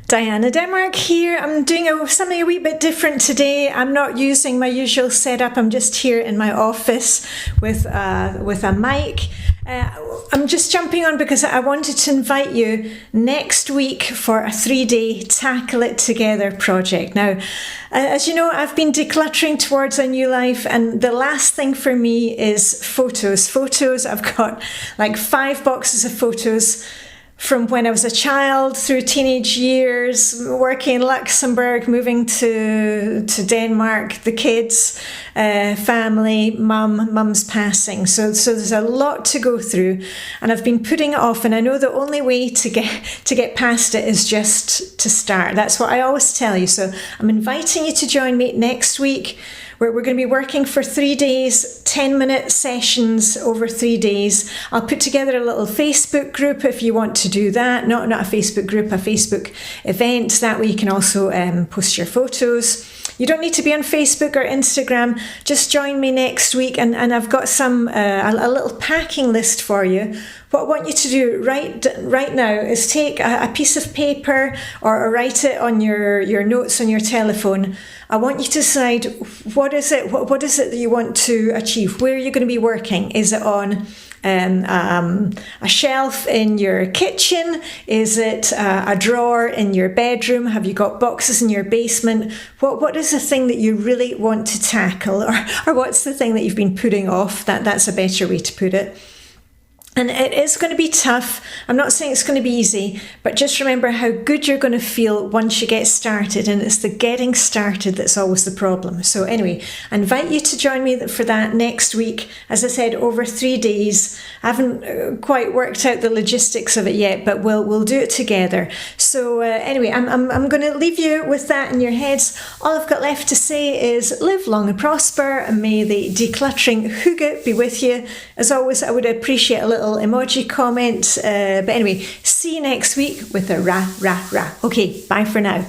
Diana Denmark here. I'm doing something a wee bit different today. I'm not using my usual setup. I'm just here in my office with a mic. I'm just jumping on because I wanted to invite you next week for a 3-day Tackle It Together project. Now, as you know, I've been decluttering towards a new life, and the last thing for me is photos. I've got like 5 boxes of photos from when I was a child through teenage years, working in Luxembourg, moving to Denmark, the kids, family, mum's passing. So there's a lot to go through, and I've been putting it off, and I know the only way to get past it is just to start. That's what I always tell you. So I'm inviting you to join me next week. We're going to be working for 3 days, 10-minute sessions over 3 days. I'll put together a little Facebook group if you want to do that. Not a Facebook group, a Facebook event. That way you can also post your photos. You don't need to be on Facebook or Instagram. Just join me next week, and I've got a little packing list for you. What I want you to do right now is take a piece of paper or write it on your notes on your telephone. I want you to decide what is it that you want to achieve. Where are you going to be working? Is it on a shelf in your kitchen? Is it a drawer in your bedroom? Have you got boxes in your basement? What is the thing that you really want to tackle, or what's the thing that you've been putting off? That's a better way to put it. And it is going to be tough. I'm not saying it's going to be easy, but just remember how good you're going to feel once you get started. And it's the getting started that's always the problem. So anyway, I invite you to join me for that next week. As I said, over 3 days. I haven't quite worked out the logistics of it yet, but we'll do it together. So anyway, I'm going to leave you with that in your heads. All I've got left to say is live long and prosper, and may the decluttering hygge be with you. As always, I would appreciate a little emoji comment. But anyway, see you next week with a rah, rah, rah. Okay, bye for now.